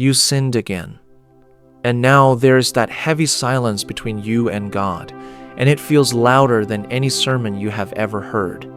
You sinned again. And now there's that heavy silence between you and God, and it feels louder than any sermon you have ever heard.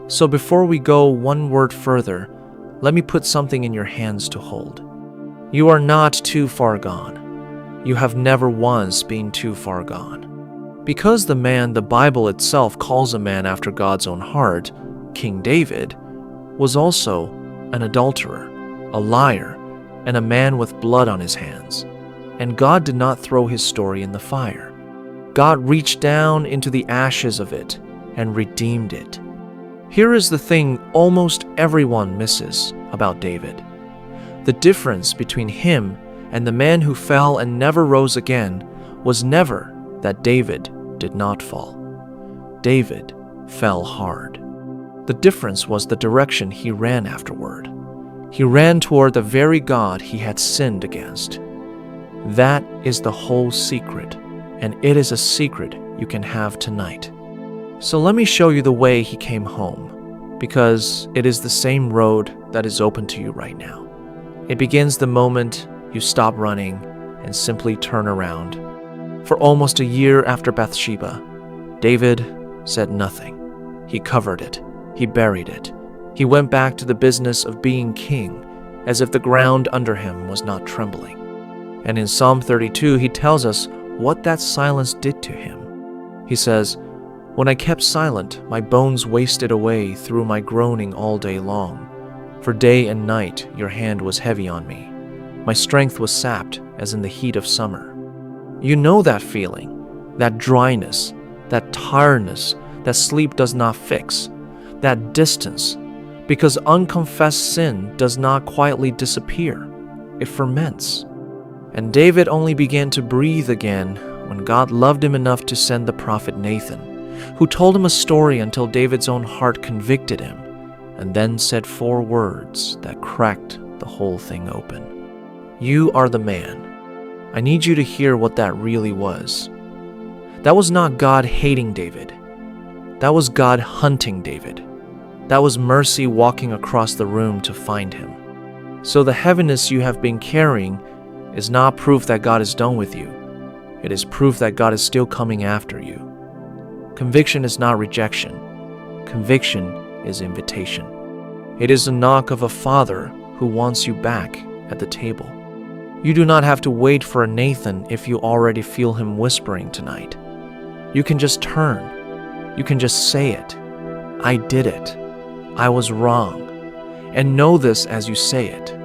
So before we go one word further, let me put something in your hands to hold. You are not too far gone. You have never once been too far gone. Because the man the Bible itself calls a man after God's own heart, King David, was also an adulterer, a liar, and a man with blood on his hands. And God did not throw his story in the fire. God reached down into the ashes of it and redeemed it. Here is the thing almost everyone misses about David. The difference between him and the man who fell and never rose again was never that David did not fall. David fell hard. The difference was the direction he ran afterward. He ran toward the very God he had sinned against. That is the whole secret, and it is a secret you can have tonight. So let me show you the way he came home, because it is the same road that is open to you right now. It begins the moment you stop running and simply turn around. For almost a year after Bathsheba, David said nothing. He covered it. He buried it. He went back to the business of being king, as if the ground under him was not trembling. And in Psalm 32, he tells us what that silence did to him. He says, "When I kept silent, my bones wasted away through my groaning all day long. For day and night your hand was heavy on me. My strength was sapped as in the heat of summer." You know that feeling, that dryness, that tiredness that sleep does not fix, that distance, because unconfessed sin does not quietly disappear. It ferments. And David only began to breathe again when God loved him enough to send the prophet Nathan, who told him a story until David's own heart convicted him, and then said 4 words that cracked the whole thing open. You are the man. I need you to hear what that really was. That was not God hating David. That was God hunting David. That was mercy walking across the room to find him. So the heaviness you have been carrying is not proof that God is done with you. It is proof that God is still coming after you. Conviction is not rejection. Conviction is invitation. It is the knock of a father who wants you back at the table. You do not have to wait for a Nathan if you already feel him whispering tonight. You can just turn. You can just say it. I did it. I was wrong. And know this as you say it.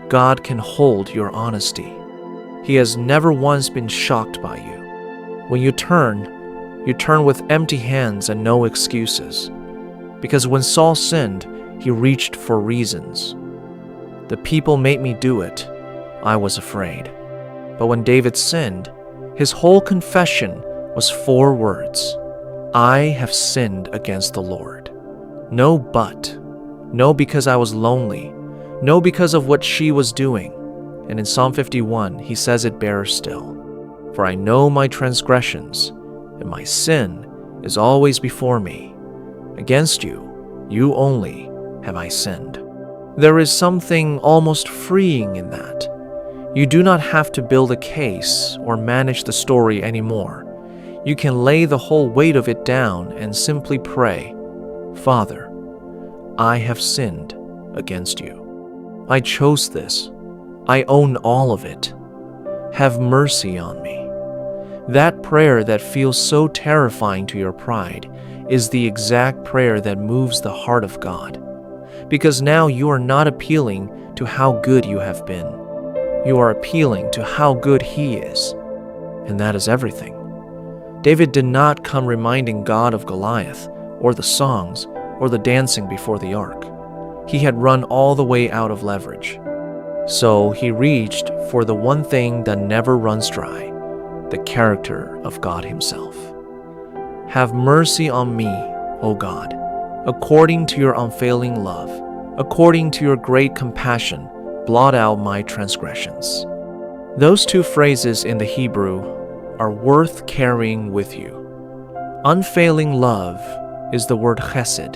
God can hold your honesty. He has never once been shocked by you. When you turn with empty hands and no excuses. Because when Saul sinned, he reached for reasons. The people made me do it. I was afraid. But when David sinned, his whole confession was 4 words. I have sinned against the Lord. No but. No because I was lonely. No because of what she was doing. And in Psalm 51, he says it bare still. For I know my transgressions, and my sin is always before me. Against you, you only have I sinned. There is something almost freeing in that. You do not have to build a case or manage the story anymore. You can lay the whole weight of it down and simply pray, Father, I have sinned against you. I chose this. I own all of it. Have mercy on me. That prayer that feels so terrifying to your pride is the exact prayer that moves the heart of God. Because now you are not appealing to how good you have been. You are appealing to how good He is. And that is everything. David did not come reminding God of Goliath, or the songs, or the dancing before the ark. He had run all the way out of leverage. So he reached for the one thing that never runs dry, the character of God Himself. Have mercy on me, O God, according to your unfailing love, according to your great compassion, blot out my transgressions. Those 2 phrases in the Hebrew are worth carrying with you. Unfailing love is the word chesed,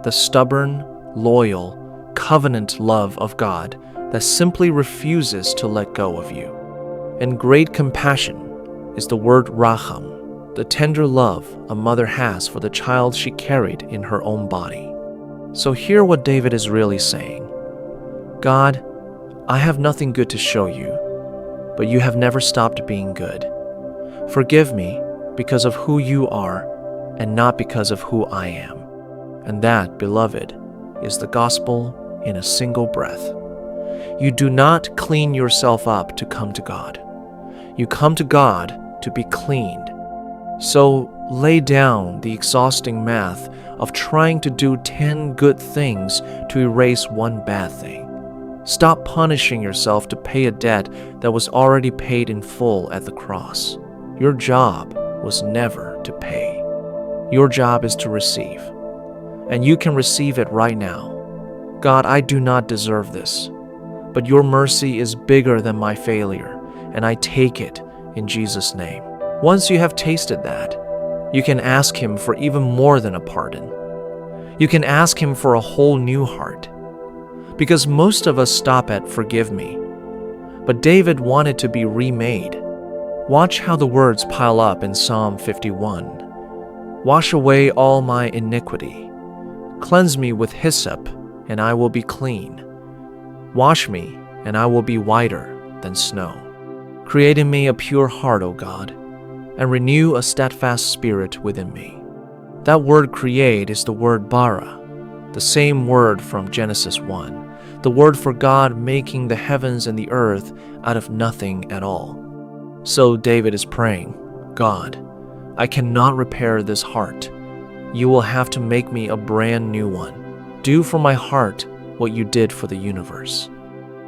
the stubborn, loyal, covenant love of God that simply refuses to let go of you. And great compassion is the word racham, the tender love a mother has for the child she carried in her own body. So hear what David is really saying. God, I have nothing good to show you, but you have never stopped being good. Forgive me because of who you are and not because of who I am. And that, beloved, is the gospel in a single breath. You do not clean yourself up to come to God. You come to God to be cleaned. So lay down the exhausting math of trying to do 10 good things to erase one bad thing. Stop punishing yourself to pay a debt that was already paid in full at the cross. Your job was never to pay. Your job is to receive. And you can receive it right now. God, I do not deserve this, but your mercy is bigger than my failure, and I take it in Jesus' name. Once you have tasted that, you can ask him for even more than a pardon. You can ask him for a whole new heart. Because most of us stop at forgive me. But David wanted to be remade. Watch how the words pile up in Psalm 51. Wash away all my iniquity. Cleanse me with hyssop, and I will be clean. Wash me, and I will be whiter than snow. Create in me a pure heart, O God, and renew a steadfast spirit within me. That word create is the word bara, the same word from Genesis 1, the word for God making the heavens and the earth out of nothing at all. So David is praying, God, I cannot repair this heart. You will have to make me a brand new one. Do for my heart what you did for the universe.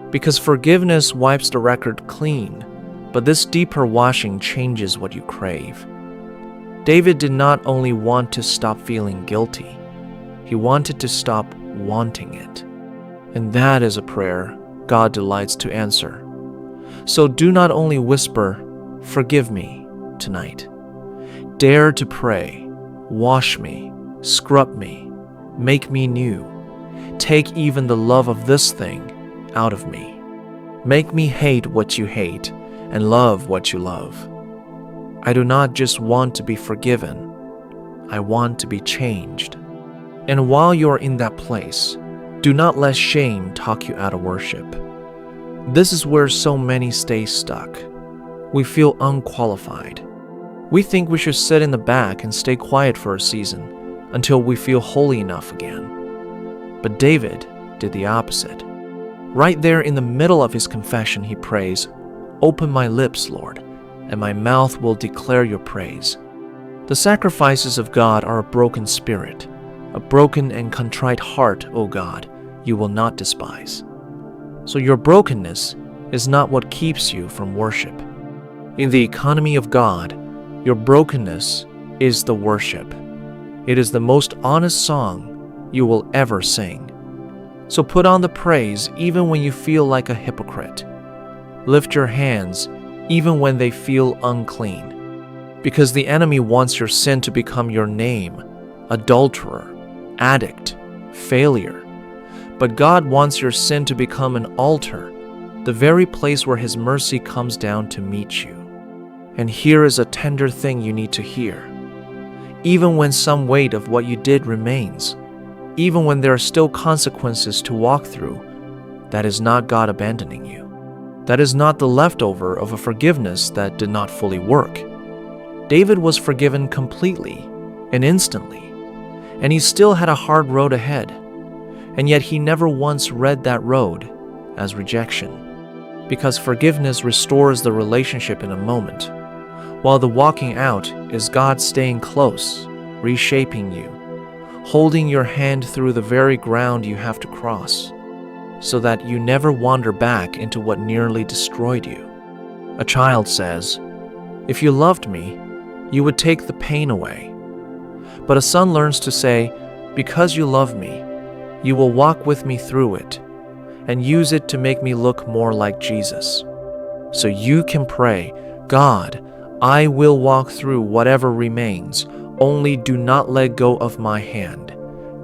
Because forgiveness wipes the record clean, but this deeper washing changes what you crave. David did not only want to stop feeling guilty, he wanted to stop wanting it. And that is a prayer God delights to answer. So do not only whisper, forgive me, tonight. Dare to pray, wash me, scrub me, make me new. Take even the love of this thing out of me. Make me hate what you hate and love what you love. I do not just want to be forgiven, I want to be changed. And while you are in that place, do not let shame talk you out of worship. This is where so many stay stuck. We feel unqualified. We think we should sit in the back and stay quiet for a season until we feel holy enough again. But David did the opposite. Right there in the middle of his confession, he prays, "Open my lips, Lord, and my mouth will declare your praise." The sacrifices of God are a broken spirit, a broken and contrite heart, O God, you will not despise. So your brokenness is not what keeps you from worship. In the economy of God, your brokenness is the worship. It is the most honest song you will ever sing. So put on the praise even when you feel like a hypocrite. Lift your hands even when they feel unclean. Because the enemy wants your sin to become your name, adulterer, addict, failure. But God wants your sin to become an altar, the very place where His mercy comes down to meet you. And here is a tender thing you need to hear. Even when some weight of what you did remains, even when there are still consequences to walk through, that is not God abandoning you. That is not the leftover of a forgiveness that did not fully work. David was forgiven completely and instantly, and he still had a hard road ahead, and yet he never once read that road as rejection, because forgiveness restores the relationship in a moment, while the walking out is God staying close, reshaping you, holding your hand through the very ground you have to cross, so that you never wander back into what nearly destroyed you. A child says, "If you loved me, you would take the pain away." But a son learns to say, "Because you love me, you will walk with me through it and use it to make me look more like Jesus." So you can pray, "God, I will walk through whatever remains, only do not let go of my hand.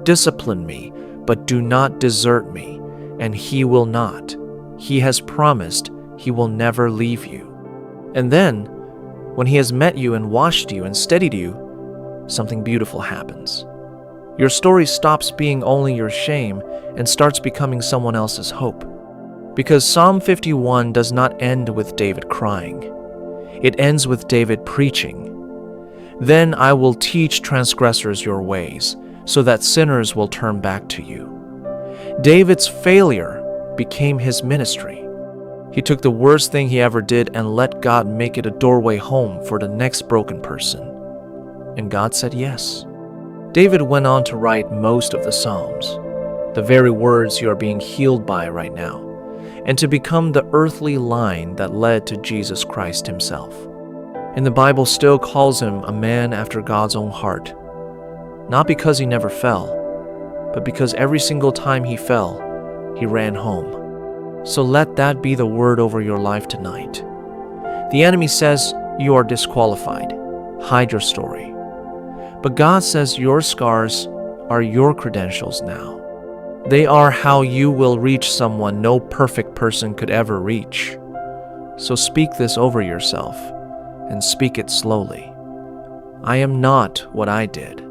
Discipline me, but do not desert me." And He will not. He has promised He will never leave you. And then, when He has met you and washed you and steadied you, something beautiful happens. Your story stops being only your shame and starts becoming someone else's hope. Because Psalm 51 does not end with David crying. It ends with David preaching. Then I will teach transgressors your ways, so that sinners will turn back to you. David's failure became his ministry. He took the worst thing he ever did and let God make it a doorway home for the next broken person. And God said yes. David went on to write most of the Psalms, the very words you are being healed by right now, and to become the earthly line that led to Jesus Christ Himself. And the Bible still calls him a man after God's own heart, not because he never fell, but because every single time he fell, he ran home. So let that be the word over your life tonight. The enemy says you are disqualified. Hide your story. But God says your scars are your credentials now. They are how you will reach someone no perfect person could ever reach. So speak this over yourself, and speak it slowly. I am not what I did.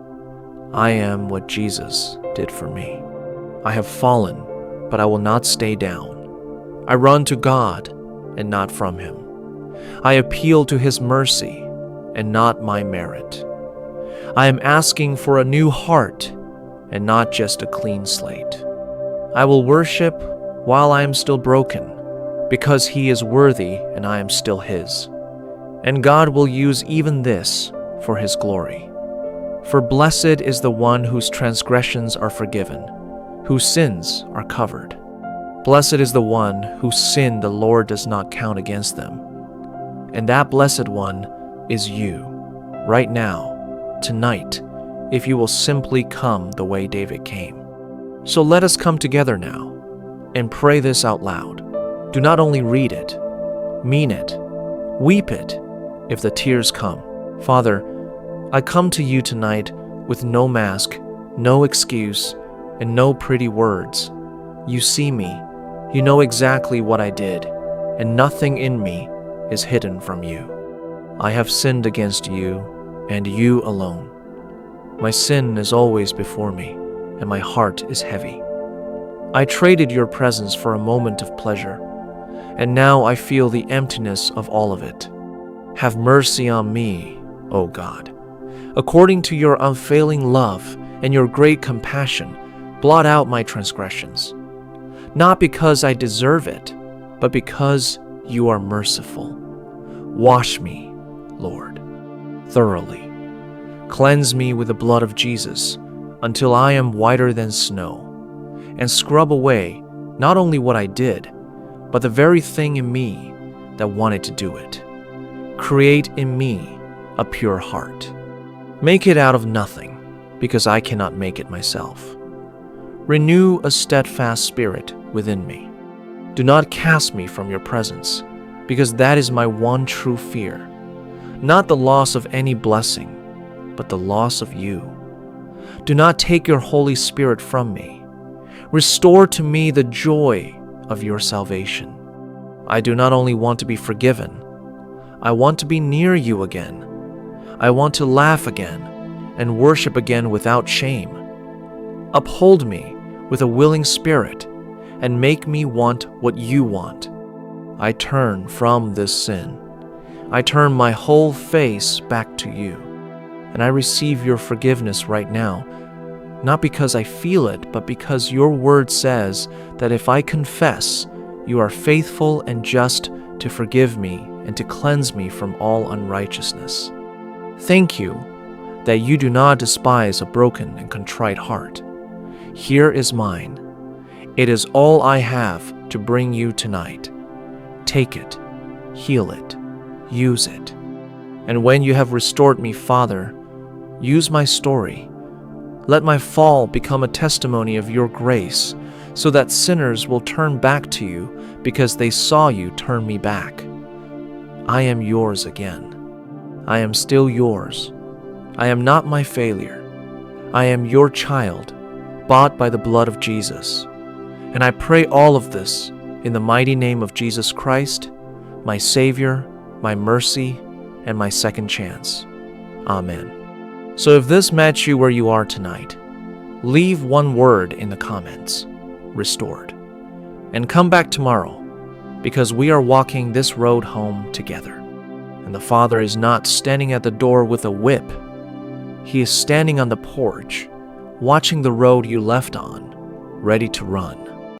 I am what Jesus did for me. I have fallen, but I will not stay down. I run to God and not from Him. I appeal to His mercy and not my merit. I am asking for a new heart and not just a clean slate. I will worship while I am still broken, because He is worthy and I am still His. And God will use even this for His glory. For blessed is the one whose transgressions are forgiven, whose sins are covered. Blessed is the one whose sin the Lord does not count against them. And that blessed one is you, right now, tonight, if you will simply come the way David came. So let us come together now and pray this out loud. Do not only read it, mean it, weep it if the tears come. Father, I come to you tonight with no mask, no excuse, and no pretty words. You see me, you know exactly what I did, and nothing in me is hidden from you. I have sinned against you, and you alone. My sin is always before me, and my heart is heavy. I traded your presence for a moment of pleasure, and now I feel the emptiness of all of it. Have mercy on me, O God. According to your unfailing love and your great compassion, blot out my transgressions. Not because I deserve it, but because you are merciful. Wash me, Lord, thoroughly. Cleanse me with the blood of Jesus until I am whiter than snow, and scrub away not only what I did, but the very thing in me that wanted to do it. Create in me a pure heart. Make it out of nothing, because I cannot make it myself. Renew a steadfast spirit within me. Do not cast me from your presence, because that is my one true fear. Not the loss of any blessing, but the loss of you. Do not take your Holy Spirit from me. Restore to me the joy of your salvation. I do not only want to be forgiven, I want to be near you again. I want to laugh again and worship again without shame. Uphold me with a willing spirit and make me want what you want. I turn from this sin. I turn my whole face back to you, and I receive your forgiveness right now, not because I feel it, but because your word says that if I confess, you are faithful and just to forgive me and to cleanse me from all unrighteousness. Thank you that you do not despise a broken and contrite heart. Here is mine. It is all I have to bring you tonight. Take it, heal it, use it. And when you have restored me, Father, use my story. Let my fall become a testimony of your grace, so that sinners will turn back to you because they saw you turn me back. I am yours again. I am still yours. I am not my failure. I am your child, bought by the blood of Jesus. And I pray all of this In the mighty name of Jesus Christ, my Savior, my mercy, and my second chance. Amen. So if this met you where you are tonight, leave one word in the comments, restored. And come back tomorrow, because we are walking this road home together. And the Father is not standing at the door with a whip. He is standing on the porch, watching the road you left on, ready to run.